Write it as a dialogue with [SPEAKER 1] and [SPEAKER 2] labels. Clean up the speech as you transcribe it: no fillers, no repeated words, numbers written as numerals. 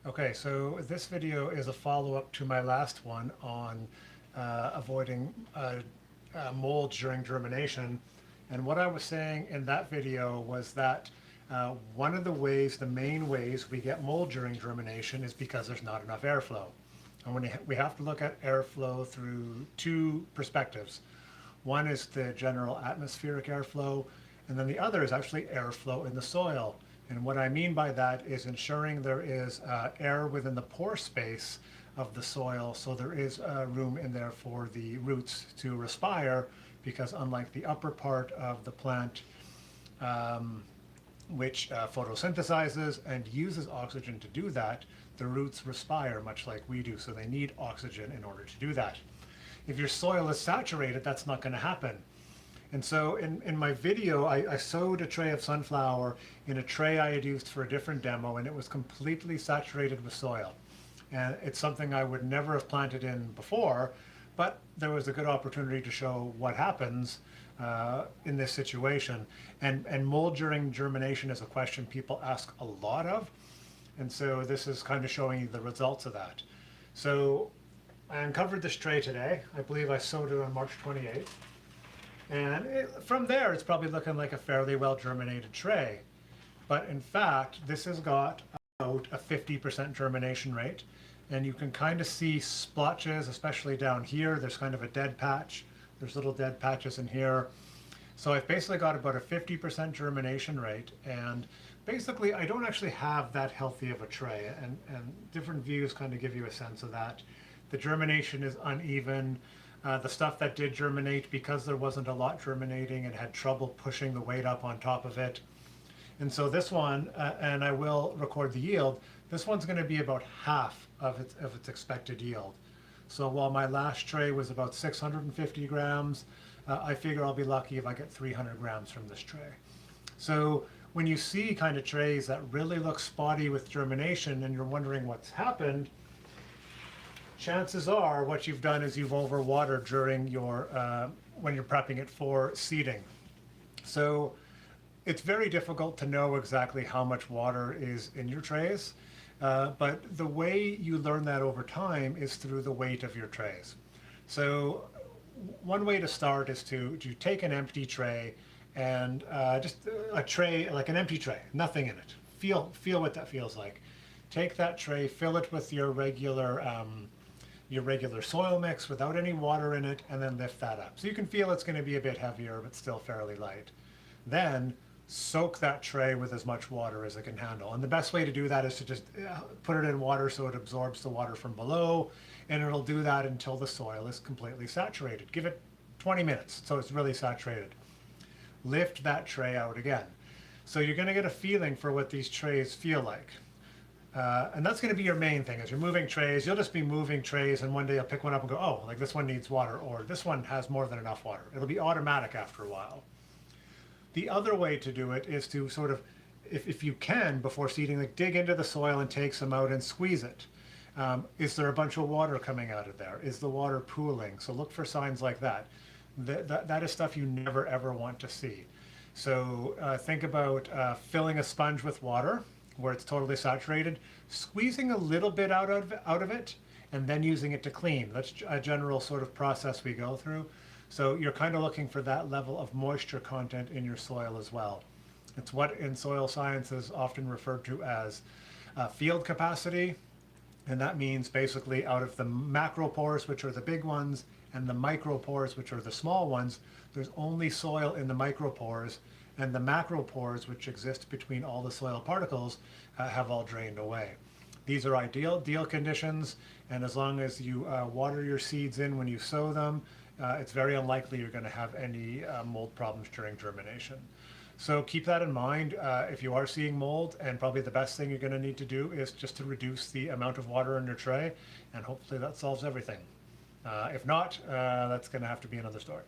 [SPEAKER 1] Okay, so this video is a follow-up to my last one on avoiding mold during germination. And what I was saying in that video was that one of the ways, the main ways we get mold during germination is because there's not enough airflow. And we have to look at airflow through two perspectives. One is the general atmospheric airflow, and then the other is actually airflow in the soil. And what I mean by that is ensuring there is air within the pore space of the soil, so there is room in there for the roots to respire, because unlike the upper part of the plant, which photosynthesizes and uses oxygen to do that, the roots respire much like we do, so they need oxygen in order to do that. If your soil is saturated, that's not going to happen. And so in my video, I sowed a tray of sunflower in a tray I had used for a different demo, and it was completely saturated with soil. And it's something I would never have planted in before, but there was a good opportunity to show what happens in this situation. And mold during germination is a question people ask a lot of. And so this is kind of showing you the results of that. So I uncovered this tray today. I believe I sowed it on March 28th. And from there, it's probably looking like a fairly well germinated tray. But in fact, this has got about a 50% germination rate. And you can kind of see splotches, especially down here. There's kind of a dead patch. There's little dead patches in here. So I've basically got about a 50% germination rate. And basically, I don't actually have that healthy of a tray. And different views kind of give you a sense of that. The germination is uneven. The stuff that did germinate, because there wasn't a lot germinating, and had trouble pushing the weight up on top of it. And so this one, and I will record the yield, this one's going to be about half of its expected yield. So while my last tray was about 650 grams, I figure I'll be lucky if I get 300 grams from this tray. So when you see kind of trays that really look spotty with germination and you're wondering what's happened, chances are what you've done is you've overwatered during your when you're prepping it for seeding. So it's very difficult to know exactly how much water is in your trays, but the way you learn that over time is through the weight of your trays. So one way to start is to take an empty tray, and just a tray, like an empty tray, nothing in it. Feel what that feels like. Take that tray, fill it with your regular soil mix without any water in it, and then lift that up. So you can feel it's going to be a bit heavier, but still fairly light. Then soak that tray with as much water as it can handle. And the best way to do that is to just put it in water so it absorbs the water from below, and it'll do that until the soil is completely saturated. Give it 20 minutes so it's really saturated. Lift that tray out again. So you're going to get a feeling for what these trays feel like. And that's going to be your main thing. As you're moving trays, you'll just be moving trays, and one day you'll pick one up and go, oh, like this one needs water, or this one has more than enough water. It'll be automatic after a while. The other way to do it is to sort of, if you can, before seeding, like dig into the soil and take some out and squeeze it. Is there a bunch of water coming out of there? Is the water pooling? So look for signs like that. That is stuff you never ever want to see. So think about filling a sponge with water where it's totally saturated, squeezing a little bit out of it, and then using it to clean. That's a general sort of process we go through. So you're kind of looking for that level of moisture content in your soil as well. It's what in soil science is often referred to as field capacity. And that means basically out of the macropores, which are the big ones, and the micropores, which are the small ones, there's only soil in the micropores, and the macropores, which exist between all the soil particles, have all drained away. These are ideal conditions, and as long as you water your seeds in when you sow them, it's very unlikely you're going to have any mold problems during germination. So keep that in mind if you are seeing mold, and probably the best thing you're going to need to do is just to reduce the amount of water in your tray, and hopefully that solves everything. If not, that's going to have to be another story.